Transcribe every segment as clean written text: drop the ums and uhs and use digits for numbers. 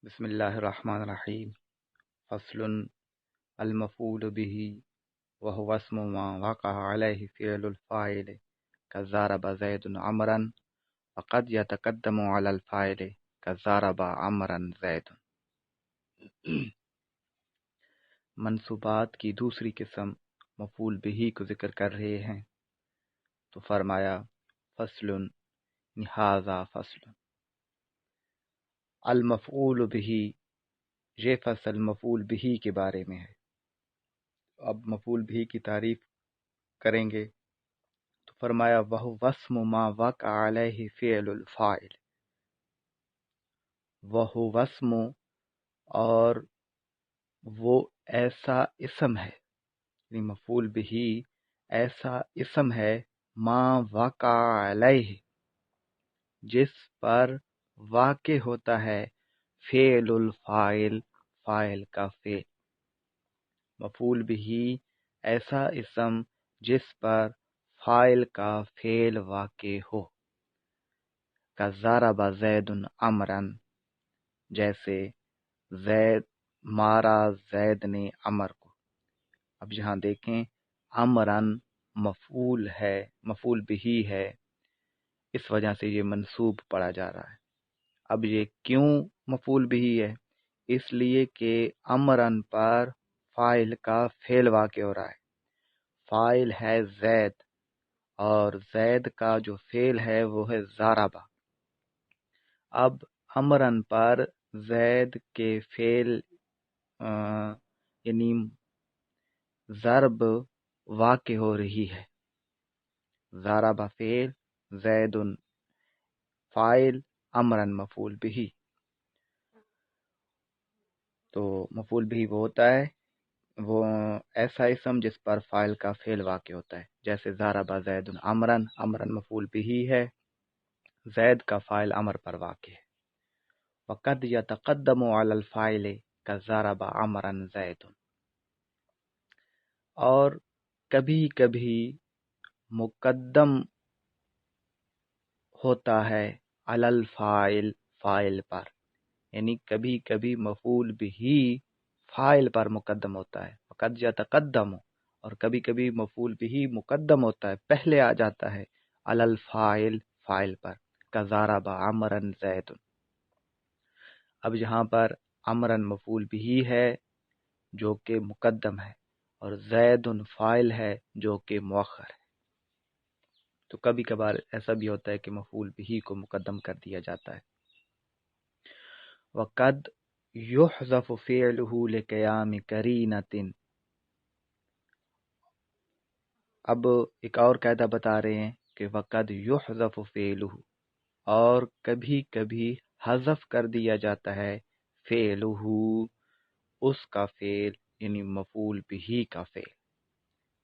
بسم اللہ الرحمن الرحیم فصل المفعول به وهو اسم ما وقع عليه فعل الفاعل كضرب زيد عمرا وقد يتقدم على الفاعل كضرب عمرا زيد۔ منصوبات کی دوسری قسم مفعول به کو ذکر کر رہے ہیں تو فرمایا فصل هذا فصل المفعول به، یہ فصل مفعول به کے بارے میں ہے۔ اب مفعول به کی تعریف کریں گے تو فرمایا وَهُوَ اسْمُ مَا وَقَعَ عَلَيْهِ فِعْلُ الْفَاعِلِ، وَهُوَ اسْمُ، اور وہ ایسا اسم ہے، یعنی مفعول به ایسا اسم ہے، ما وقع علیہ، جس پر واقع ہوتا ہے فعل الفاعل، فاعل کا فعل۔ مفعول به ایسا اسم جس پر فاعل کا فعل واقع ہو۔ کَضَرَبَ زید عمرا، جیسے زید مارا زید نے عمر کو۔ اب یہاں دیکھیں عمرن مفعول ہے، مفعول به ہے، اس وجہ سے یہ منصوب پڑھا جا رہا ہے۔ اب یہ کیوں مفعول به ہے؟ اس لیے کہ عمرن پر فاعل کا فعل واقع ہو رہا ہے۔ فاعل ہے زید اور زید کا جو فعل ہے وہ ہے ضربہ۔ اب عمرن پر زید کے فعل یعنی ضرب واقع ہو رہی ہے۔ ضربہ فعل، زید فاعل، عمرن مفعول به۔ تو مفعول به وہ ہوتا ہے وہ ایسا اسم جس پر فاعل کا فعل واقع ہوتا ہے، جیسے ضرب زید عمرن، عمرن مفعول به ہے، زید کا فاعل عمر پر واقع ہے۔ وقد يتقدم على الفاعل كضرب عمرا زید، اور کبھی کبھی مقدم ہوتا ہے علی الفاعل، فاعل پر، یعنی کبھی کبھی مفعول به فاعل پر مقدم ہوتا ہے۔ وقد يتقدم، اور کبھی کبھی مفعول به مقدم ہوتا ہے، پہلے آ جاتا ہے علی الفاعل، فاعل پر، كضرب عمرا زید۔ اب یہاں پر عمرن مفعول به ہے جو کہ مقدم ہے، اور زید فاعل ہے جو کہ مؤخر ہے۔ تو کبھی کبھار ایسا بھی ہوتا ہے کہ مفعول به کو مقدم کر دیا جاتا ہے۔ وقد يحذف فعله لقيام قرینۃ، اب ایک اور قاعدہ بتا رہے ہیں کہ وقد يحذف فعله، اور کبھی کبھی حذف کر دیا جاتا ہے فعلہ، اس کا فعل، یعنی مفعول به کا فعل،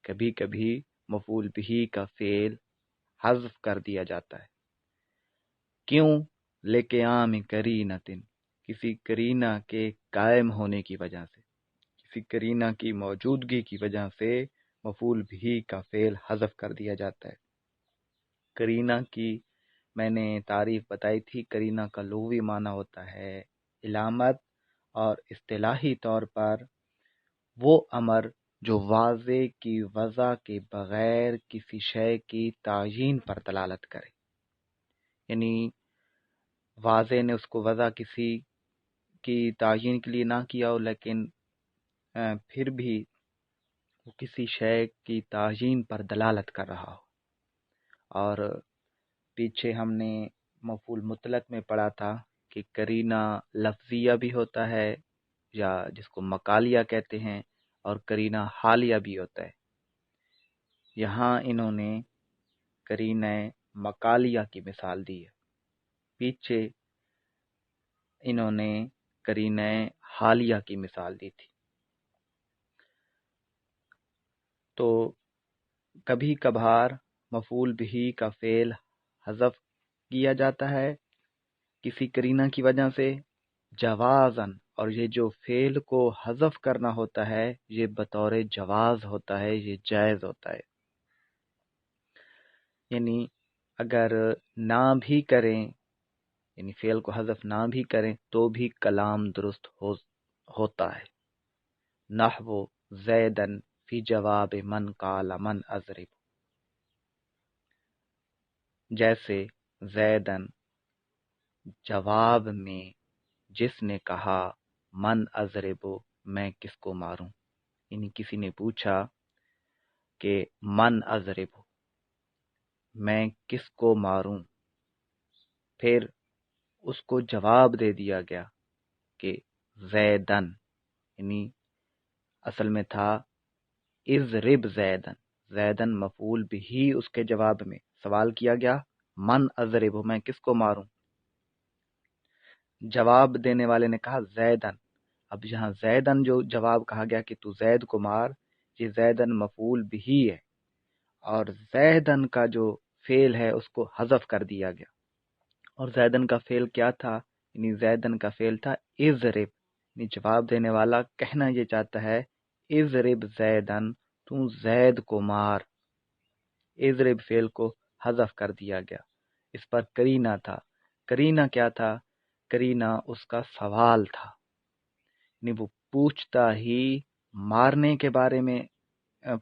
کبھی کبھی مفعول به کا فعل حذف کر دیا جاتا ہے۔ کیوں؟ لقیام قرینۃ، کسی قرینہ کے قائم ہونے کی وجہ سے، کسی قرینہ کی موجودگی کی وجہ سے مفعول به کا فعل حذف کر دیا جاتا ہے۔ قرینہ کی میں نے تعریف بتائی تھی، قرینہ کا لغوی معنی ہوتا ہے علامت، اور اصطلاحی طور پر وہ امر جو واضح کی وضع کے بغیر کسی شے کی تعیین پر دلالت کرے، یعنی واضح نے اس کو وضع کسی کی تعیین کے لیے نہ کیا ہو، لیکن پھر بھی وہ کسی شے کی تعیین پر دلالت کر رہا ہو۔ اور پیچھے ہم نے مفعول مطلق میں پڑھا تھا کہ قرینہ لفظیہ بھی ہوتا ہے، یا جس کو مقالیہ کہتے ہیں، اور قرینہ حالیہ بھی ہوتا ہے۔ یہاں انہوں نے قرینہ مقالیہ کی مثال دی ہے، پیچھے انہوں نے قرینہ حالیہ کی مثال دی تھی۔ تو کبھی کبھار مفعول به کا فعل حذف کیا جاتا ہے کسی قرینہ کی وجہ سے جوازاً، اور یہ جو فعل کو حذف کرنا ہوتا ہے یہ بطور جواز ہوتا ہے، یہ جائز ہوتا ہے۔ یعنی اگر نہ بھی کریں یعنی فعل کو حذف نہ بھی کریں تو بھی کلام درست ہوتا ہے۔ نحو زیدن فی جواب من قال من اضرب، جیسے زیدن جواب میں جس نے کہا من اضرب، میں کس کو ماروں، یعنی کسی نے پوچھا کہ من اضرب، میں کس کو ماروں، پھر اس کو جواب دے دیا گیا کہ زیدن، یعنی اصل میں تھا اضرب زیدن، زیدن مفعول بھی اس کے جواب میں سوال کیا گیا من اضرب، میں کس کو ماروں، جواب دینے والے نے کہا زیدن۔ اب یہاں زیدن جو جواب کہا گیا کہ تو زید کو مار، یہ زیدن مفعول بھی ہے، اور زیدن کا جو فعل ہے اس کو حذف کر دیا گیا، اور زیدن کا فعل کیا تھا، یعنی زیدن کا فعل تھا اضرب، یعنی جواب دینے والا کہنا یہ چاہتا ہے اضرب زیدن، تو زید کو مار، اضرب فعل کو حذف کر دیا گیا۔ اس پر کرینہ تھا، کرینہ کیا تھا، کرینہ اس کا سوال تھا، یعنی وہ پوچھتا ہی مارنے کے بارے میں،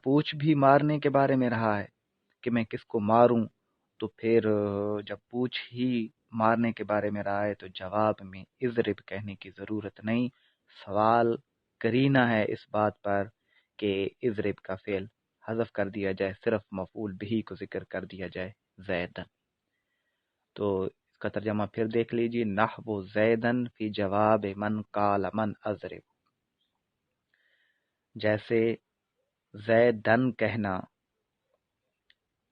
پوچھ بھی مارنے کے بارے میں رہا ہے کہ میں کس کو ماروں، تو پھر جب پوچھ ہی مارنے کے بارے میں رہا ہے تو جواب میں اضرب کہنے کی ضرورت نہیں، سوال کرینہ ہے اس بات پر کہ اضرب کا فعل حذف کر دیا جائے، صرف مفعول بھی کو ذکر کر دیا جائے زیدن۔ تو اس کا ترجمہ پھر دیکھ لیجیے، نحو زیدن فی جواب من قال من اضرب، جیسے زیدن کہنا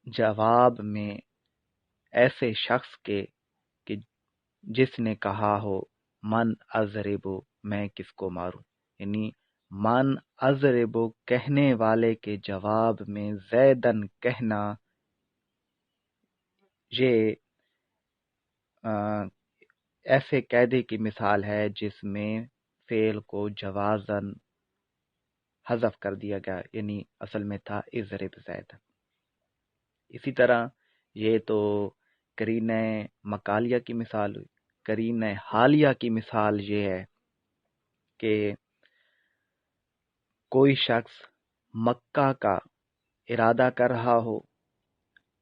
جواب میں ایسے شخص کے کہ جس نے کہا ہو من اضرب، میں کس کو ماروں، یعنی من اضرب کہنے والے کے جواب میں زیدن کہنا، یہ ایسے قاعدے کی مثال ہے جس میں فعل کو جوازن حذف کر دیا گیا، یعنی اصل میں تھا اضرب زیدن۔ اسی طرح یہ تو قرینہ مقالیہ کی مثال ہوئی، قرینہ حالیہ کی مثال یہ ہے کہ کوئی شخص مکہ کا ارادہ کر رہا ہو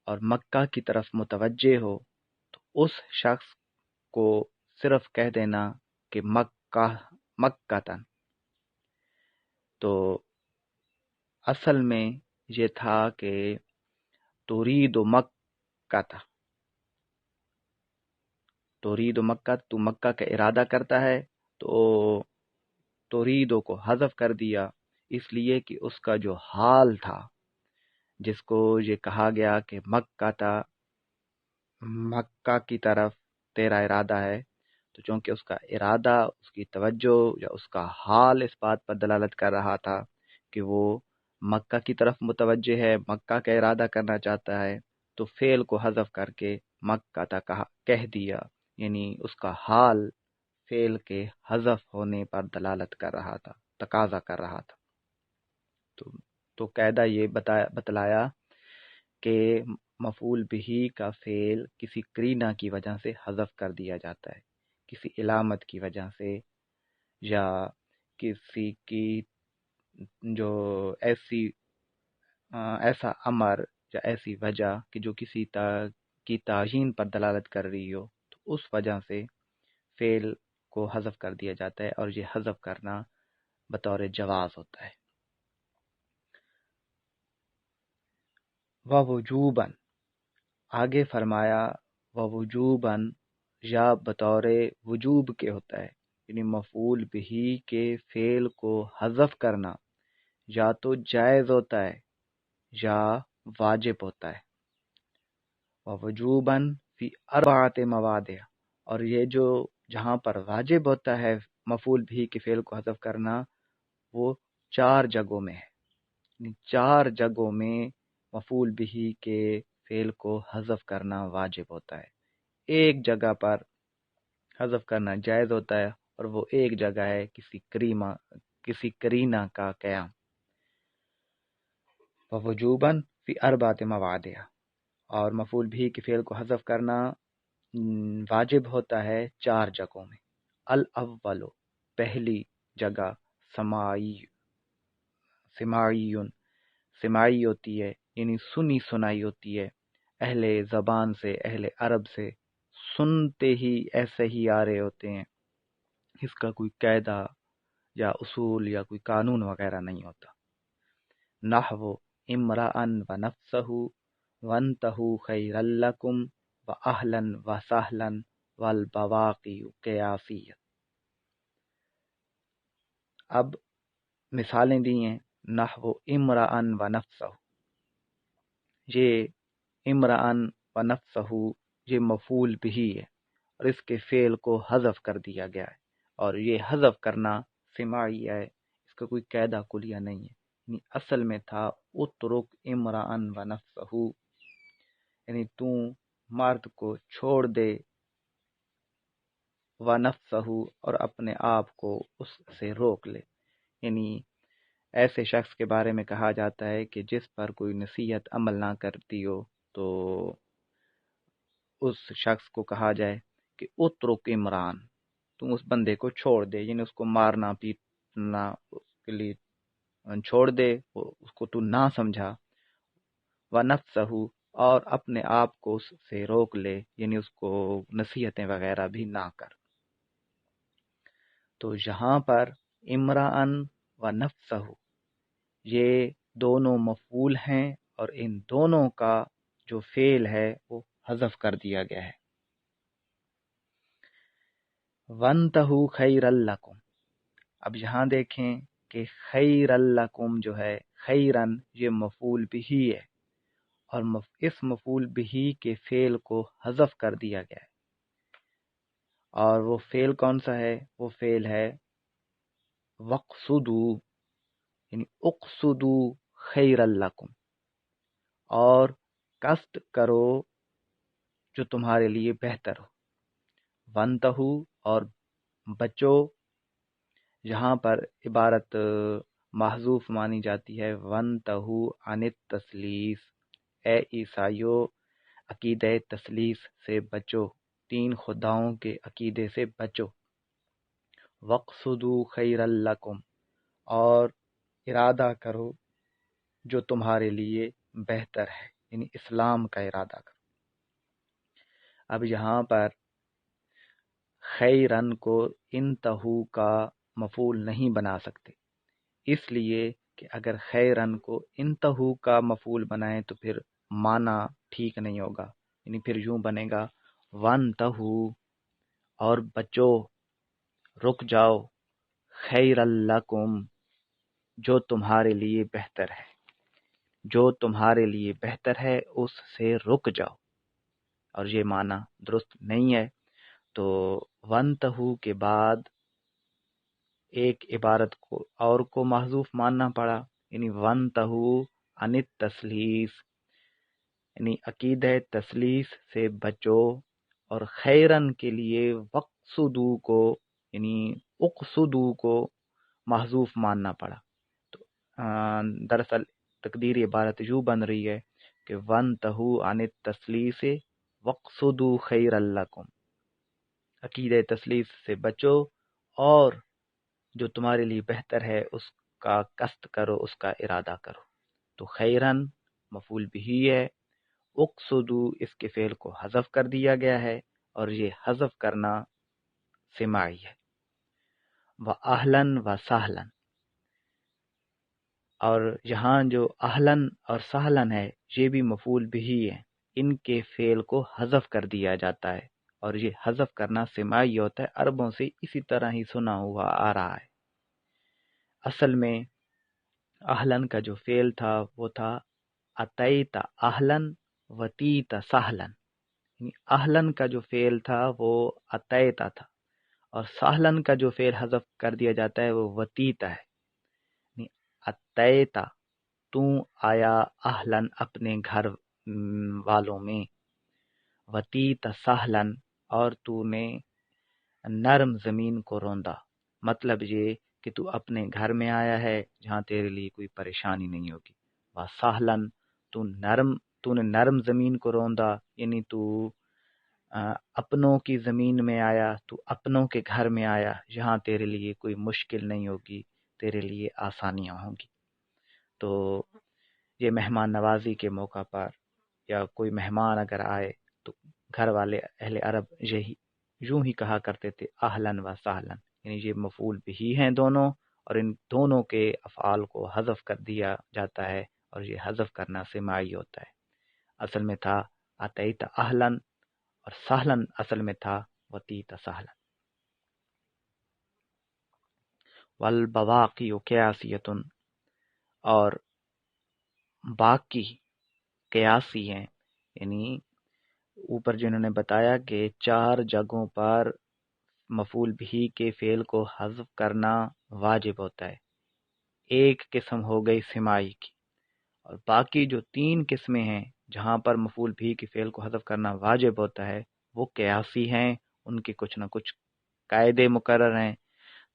اور مکہ کی طرف متوجہ ہو، تو اس شخص کو صرف کہہ دینا کہ مکہ، تو اصل میں یہ تھا کہ ترید مکہ تھا، ترید مکہ، تو مکہ کا ارادہ کرتا ہے، تو توریدو کو حذف کر دیا، اس لیے کہ اس کا جو حال تھا جس کو یہ کہا گیا کہ مکہ کی طرف تیرا ارادہ ہے، تو چونکہ اس کا ارادہ، اس کی توجہ یا اس کا حال اس بات پر دلالت کر رہا تھا کہ وہ مکہ کی طرف متوجہ ہے، مکہ کا ارادہ کرنا چاہتا ہے، تو فعل کو حذف کر کے مکہ تک کہہ دیا، یعنی اس کا حال فعل کے حذف ہونے پر دلالت کر رہا تھا، تقاضا کر رہا تھا۔ تو قاعدہ یہ بتلایا کہ مفعول بھی کا فعل کسی قرینہ کی وجہ سے حذف کر دیا جاتا ہے، کسی علامت کی وجہ سے، یا کسی کی جو ایسا امر یا ایسی وجہ کہ جو کسی کی تعیین پر دلالت کر رہی ہو، تو اس وجہ سے فعل کو حذف کر دیا جاتا ہے، اور یہ حذف کرنا بطور جواز ہوتا ہے۔ وَوُجُوبًا، آگے فرمایا وَوُجُوبًا، یا بطور وجوب کے ہوتا ہے، یعنی مفعول بھی کے فعل کو حذف کرنا یا تو جائز ہوتا ہے یا واجب ہوتا ہے۔ وَوُجُوبًا فی اربعۃ مواضع، اور یہ جو جہاں پر واجب ہوتا ہے مفعول بھی کے فعل کو حذف کرنا، وہ 4 جگہوں میں ہے، یعنی 4 جگہوں میں مفعول بھی کے فعل کو حذف کرنا واجب ہوتا ہے۔ ایک جگہ پر حذف کرنا جائز ہوتا ہے، اور وہ ایک جگہ ہے کسی قرینہ کا قیام۔ وَوُجُوبًا فی اربعۃ مواضع، اور مفعول بھی کے فعل کو حذف کرنا واجب ہوتا ہے 4 جگہوں میں۔ الاول، پہلی جگہ سماعیون، سماعی ہوتی ہے یعنی سنی سنائی ہوتی ہے، اہل زبان سے، اہل عرب سے سنتے ہی ایسے ہی آ رہے ہوتے ہیں، اس کا کوئی قاعدہ یا اصول یا کوئی قانون وغیرہ نہیں ہوتا۔ نحو امرأن و نفسہ وانتہو خیر لکم و اہلن و سہلن والبواقی قیاسیہ۔ اب مثالیں دی ہیں، نحو امرأن و نفسہ، یہ امرأن و نفسہ یہ مفعول بھی ہے اور اس کے فعل کو حذف کر دیا گیا ہے، اور یہ حذف کرنا سماعی ہے، اس کا کوئی قاعدہ کلیہ نہیں ہے۔ یعنی اصل میں تھا اترک امرأن و نفسہ، یعنی تو مرد کو چھوڑ دے، و نفسہ اور اپنے آپ کو اس سے روک لے، یعنی ایسے شخص کے بارے میں کہا جاتا ہے کہ جس پر کوئی نصیحت عمل نہ کرتی ہو تو اس شخص کو کہا جائے کہ اترک عمران، تم اس بندے کو چھوڑ دے، یعنی اس کو مارنا پیٹنا اس کے لیے چھوڑ دے، اس کو تو نہ سمجھا، ونفسہ اور اپنے آپ کو اس سے روک لے، یعنی اس کو نصیحتیں وغیرہ بھی نہ کر۔ تو یہاں پر امرأن و نفسہ یہ دونوں مفعول ہیں اور ان دونوں کا جو فعل ہے وہ حذف کر دیا گیا ہے۔ وَانْتَهُوا خَيْرًا لَكُمْ، اب یہاں دیکھیں کہ خیر لکم جو ہے، خیرن یہ مفعول بھی ہے اور اس مفعول بھی کے فعل کو حذف کر دیا گیا ہے، اور وہ فعل کون سا ہے؟ وہ فعل ہے وَاقْصُدُوا، یعنی اقصدوا خیر لکم، اور قصد کرو جو تمہارے لیے بہتر ہو۔ وَانْتَہُوا اور بچو، یہاں پر عبارت محذوف مانی جاتی ہے، وَانْتَہُوا عَنِ التَّثْلِیث، اے عیسائیو عقیدہ تثلیث سے بچو، 3 خداؤں کے عقیدے سے بچو۔ وَاقْصُدُوا خَيْرًا لَكُمْ اور ارادہ کرو جو تمہارے لیے بہتر ہے، یعنی اسلام کا ارادہ کرو۔ اب یہاں پر خیرن کو انتہو کا مفعول نہیں بنا سکتے، اس لیے کہ اگر خیرن کو انتہو کا مفعول بنائیں تو پھر معنی ٹھیک نہیں ہوگا، یعنی پھر یوں بنے گا وانتہو اور بچو، رک جاؤ، خیر لکم جو تمہارے لیے بہتر ہے، جو تمہارے لیے بہتر ہے اس سے رک جاؤ، اور یہ معنی درست نہیں ہے۔ تو وانتہو کے بعد ایک عبارت کو اور کو محذوف ماننا پڑا، یعنی وانتہو عن التثلیث، یعنی عقیدہ تثلیث سے بچو، اور خیرن کے لیے وقصدو کو یعنی اقصدو کو محذوف ماننا پڑا۔ تو دراصل تقدیری عبارت یوں بن رہی ہے کہ وانتہو عن التثلیث وقصدو خیر لکم، عقیدہ تثلیث سے بچو اور جو تمہارے لیے بہتر ہے اس کا قصد کرو، اس کا ارادہ کرو۔ تو خیرن مفعول بھی ہے، اقصدو اس کے فعل کو حذف کر دیا گیا ہے اور یہ حذف کرنا سماعی ہے۔ وَأَهْلًا وَسَهْلًا، اور یہاں جو اہلن اور سہلن ہے یہ بھی مفعول بھی ہے، ان کے فعل کو حذف کر دیا جاتا ہے، اور یہ حذف کرنا سماعی ہوتا ہے، عربوں سے اسی طرح ہی سنا ہوا آ رہا ہے۔ اصل میں اہلن کا جو فعل تھا وہ تھا اتیت اہلن وتیت سہلن، یعنی اہلن کا جو فعل تھا وہ اتیتا تھا، اور سہلن کا جو فعل حذف کر دیا جاتا ہے وہ وتیتا ہے، یعنی اتیتا تو آیا اہلن اپنے گھر والوں میں، وتیت سہلن اور تو نے نرم زمین کو روندا، مطلب یہ کہ تو اپنے گھر میں آیا ہے جہاں تیرے لیے کوئی پریشانی نہیں ہوگی۔ وَسَهْلًا تو نے نرم زمین کو روندا، یعنی تو اپنوں کی زمین میں آیا تو اپنوں کے گھر میں آیا، جہاں تیرے لیے کوئی مشکل نہیں ہوگی، تیرے لیے آسانیاں ہوں گی۔ تو یہ مہمان نوازی کے موقع پر یا کوئی مہمان اگر آئے تو گھر والے اہل عرب یوں ہی کہا کرتے تھے اہلاً و سہلاً، یعنی یہ مفعول بھی ہیں دونوں، اور ان دونوں کے افعال کو حذف کر دیا جاتا ہے، اور یہ حذف کرنا سماعی ہوتا ہے۔ اصل میں تھا اتیت اہلاً، اور سہلاً اصل میں تھا وتیت سہلاً۔ والبواقی قیاسیۃ، اور باقی قیاسی ہیں، یعنی اوپر جنہوں نے بتایا کہ 4 جگہوں پر مفعول بھی کے فعل کو حذف کرنا واجب ہوتا ہے، ایک قسم ہو گئی سماعی کی، اور باقی جو 3 قسمیں ہیں جہاں پر مفعول بھی کے فعل کو حذف کرنا واجب ہوتا ہے وہ قیاسی ہیں، ان کے کچھ نہ کچھ قاعدے مقرر ہیں۔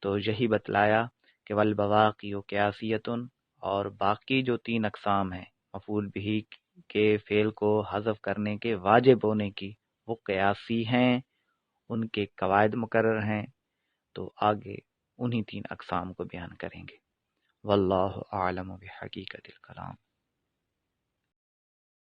تو یہی بتلایا کہ والبواقی قیاسیۃ، اور باقی جو 3 اقسام ہیں مفعول بھی کے فعل کو حذف کرنے کے واجب ہونے کی، وہ قیاسی ہیں، ان کے قواعد مقرر ہیں۔ تو آگے انہی 3 اقسام کو بیان کریں گے۔ واللہ اعلم بحقیقت الکلام۔